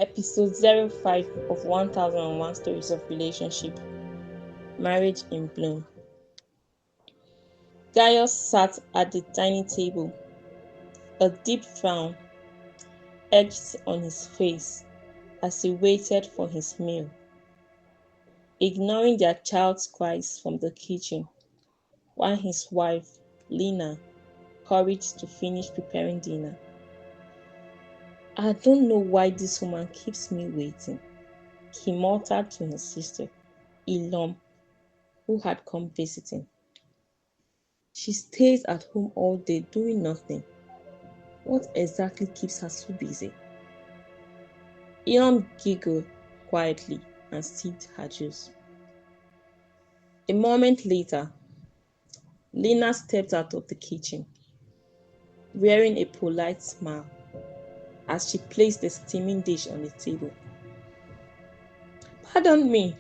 Episode 05 of 1001 Stories of Relationship, Marriage in Bloom. Gaius sat at the tiny table, a deep frown etched on his face as he waited for his meal, ignoring their child's cries from the kitchen, while his wife, Lina, hurried to finish preparing dinner. "I don't know why this woman keeps me waiting," he muttered to his sister, Ilom, who had come visiting. "She stays at home all day doing nothing. What exactly keeps her so busy?" Ilom giggled quietly and sipped her juice. A moment later, Lina stepped out of the kitchen, wearing a polite smile as she placed the steaming dish on the table. "Pardon me,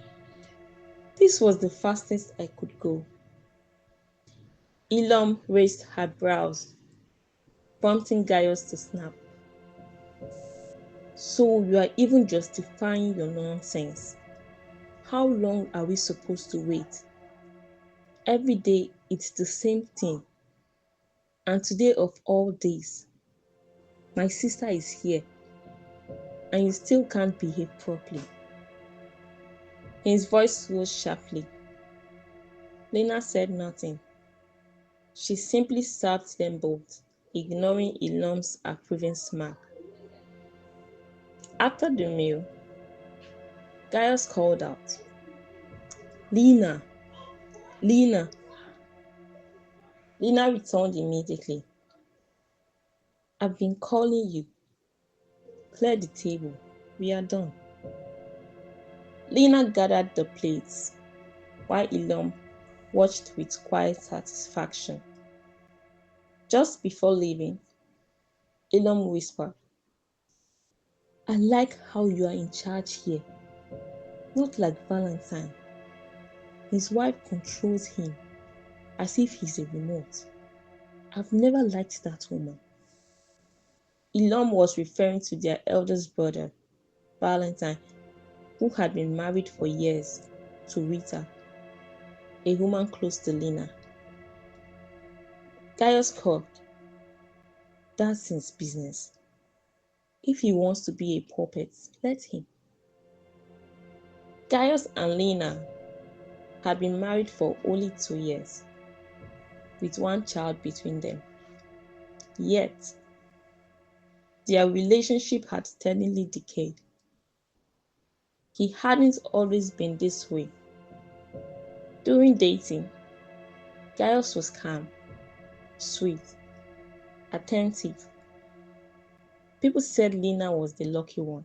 this was the fastest I could go." Ilom raised her brows, prompting Gaius to snap. "So you are even justifying your nonsense. How long are we supposed to wait? Every day it's the same thing. And today of all days, my sister is here, and you still can't behave properly." His voice rose sharply. Lina said nothing. She simply served them both, ignoring Ilom's approving smirk. After the meal, Gaius called out, "Lina! Lina!" Lina returned immediately. "I've been calling you. Clear the table. We are done." Lina gathered the plates, while Ilom watched with quiet satisfaction. Just before leaving, Ilom whispered, "I like how you are in charge here, not like Valentine. His wife controls him as if he's a remote. I've never liked that woman." Ilom was referring to their eldest brother, Valentine, who had been married for years to Rita, a woman close to Lina. Gaius coughed. "That's his business. If he wants to be a puppet, let him." Gaius and Lina had been married for only 2 years, with one child between them. Yet, their relationship had steadily decayed. He hadn't always been this way. During dating, Gaius was calm, sweet, attentive. People said Lina was the lucky one.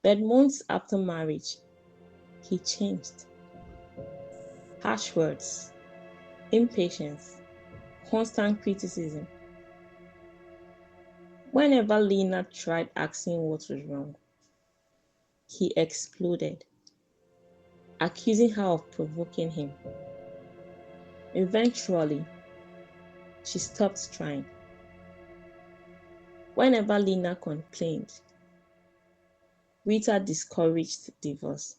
But months after marriage, he changed. Harsh words, impatience, constant criticism. Whenever Lina tried asking what was wrong, he exploded, accusing her of provoking him. Eventually, she stopped trying. Whenever Lina complained, Rita discouraged divorce.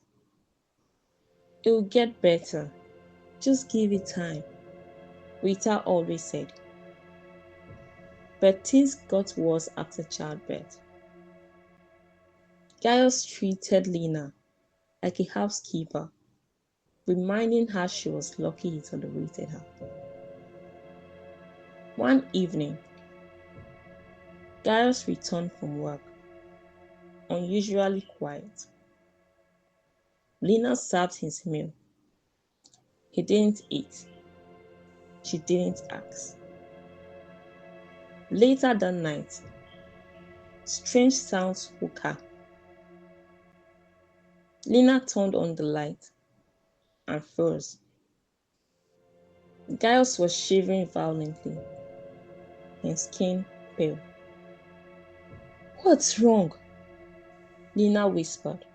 "It'll get better. Just give it time," Rita always said. But things got worse after childbirth. Gaius treated Lina like a housekeeper, reminding her she was lucky he tolerated her. One evening, Gaius returned from work, unusually quiet. Lina served his meal. He didn't eat. She didn't ask. Later that night, strange sounds woke her. Lina turned on the light and froze. Gaius was shivering violently, his skin pale. "What's wrong?" Lina whispered.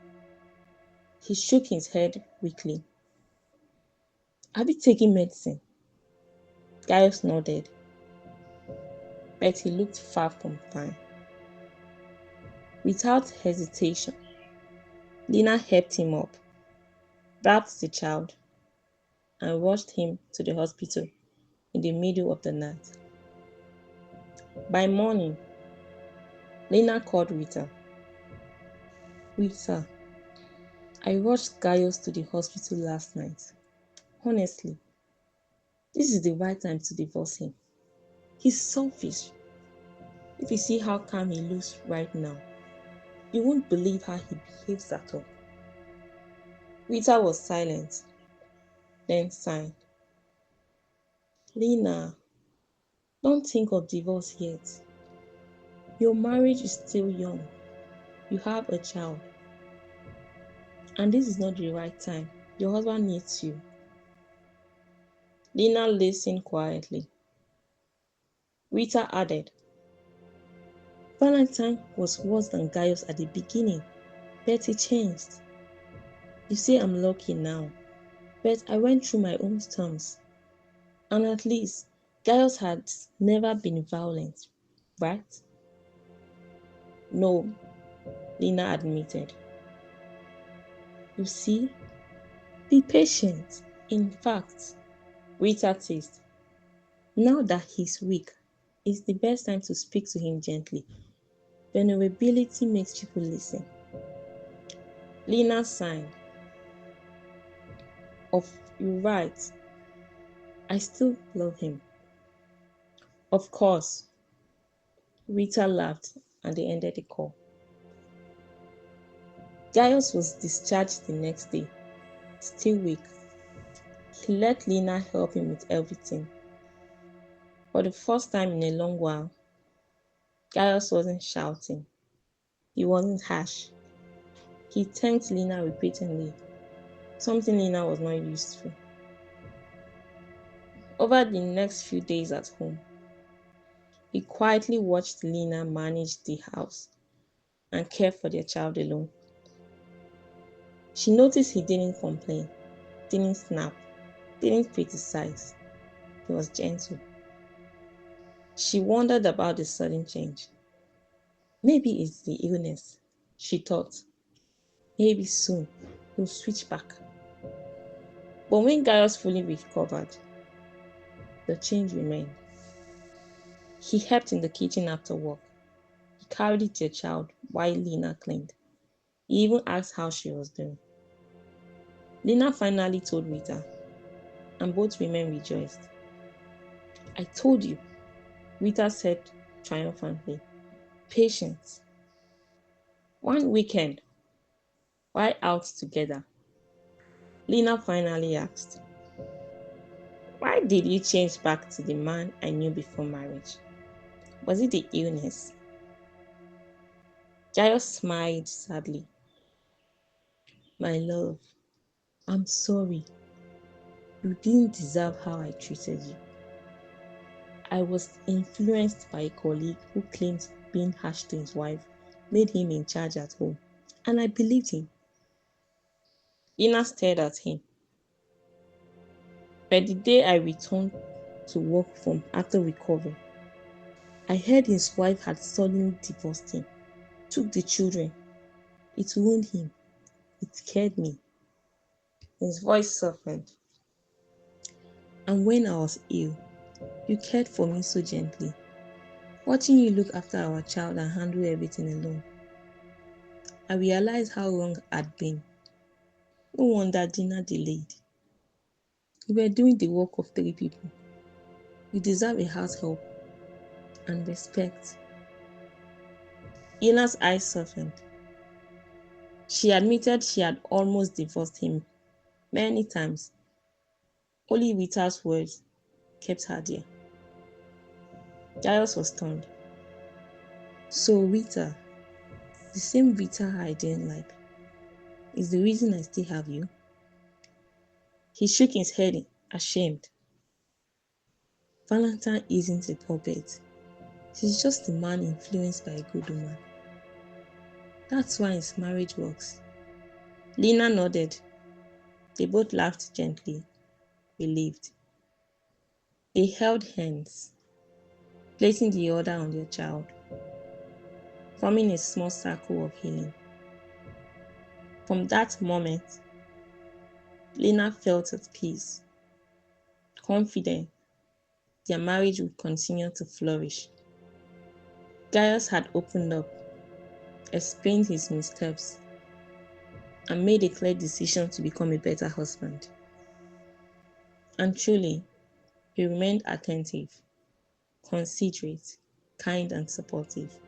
He shook his head weakly. "Have you taken medicine?" Gaius nodded, but he looked far from fine. Without hesitation, Lina helped him up, wrapped the child, and rushed him to the hospital in the middle of the night. By morning, Lina called Rita. Rita, I rushed Gaius to the hospital last night. Honestly, this is the right time to divorce him. He's selfish. If you see how calm he looks right now, you won't believe how he behaves at all. Rita was silent, then sighed. Lina, don't think of divorce yet. Your marriage is still young. You have a child. And this is not the right time. Your husband needs you. Lina listened quietly. Rita added, Valentine was worse than Gaius at the beginning, but he changed. You say I'm lucky now, but I went through my own storms. And at least Gaius had never been violent, right? No, Lina admitted. You see, be patient. In fact, Rita teased. Now that he's weak, it's the best time to speak to him gently. Vulnerability makes people listen. Lina sighed. You're right. I still love him. Of course. Rita laughed and they ended the call. Gaius was discharged the next day, still weak. He let Lina help him with everything. For the first time in a long while, Gaius wasn't shouting. He wasn't harsh. He thanked Lina repeatedly, something Lina was not used to. Over the next few days at home, he quietly watched Lina manage the house and care for their child alone. She noticed he didn't complain, didn't snap, didn't criticize. He was gentle. She wondered about the sudden change. Maybe it's the illness, she thought. Maybe soon he'll switch back. But when Gaius fully recovered, the change remained. He helped in the kitchen after work. He carried their child while Lina cleaned. He even asked how she was doing. Lina finally told Rita, and both women rejoiced. I told you, Rita said triumphantly. Patience. One weekend, while out together, Lina finally asked, why did you change back to the man I knew before marriage? Was it the illness? Gaius smiled sadly. My love, I'm sorry. You didn't deserve how I treated you. I was influenced by a colleague who claimed being harsh to his wife made him in charge at home, and I believed him. Lina stared at him. But the day I returned to work from after recovery, I heard his wife had suddenly divorced him, took the children. It wounded him. It scared me. His voice softened. And when I was ill, you cared for me so gently, watching you look after our child and handle everything alone. I realized how wrong I'd been. No wonder dinner delayed. You were doing the work of 3 people. You deserve a house help and respect. Ina's eyes softened. She admitted she had almost divorced him many times. Only Rita's words kept her there. Gaius was stunned. So Rita, the same Rita I didn't like, is the reason I still have you? He shook his head, ashamed. Valentine isn't a puppet. He's just a man influenced by a good woman. That's why his marriage works. Lina nodded. They both laughed gently, relieved. They held hands, placing the other on their child. forming a small circle of healing. From that moment, Lina felt at peace, confident their marriage would continue to flourish. Gaius had opened up, explained his missteps, and made a clear decision to become a better husband. And truly, he remained attentive, considerate, kind, and supportive.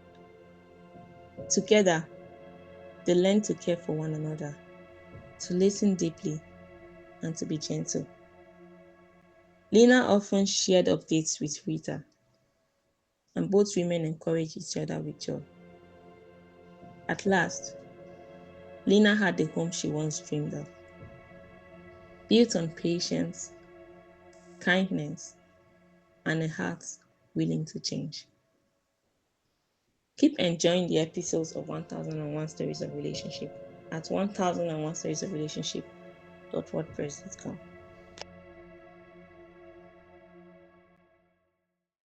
Together, they learned to care for one another, to listen deeply, and to be gentle. Lina often shared updates with Rita, and both women encouraged each other with joy. At last, Lina had the home she once dreamed of, built on patience, kindness, and a heart willing to change. Keep enjoying the episodes of 1001 Stories of Relationship at 1001 Stories of Relationship.wordpress.com.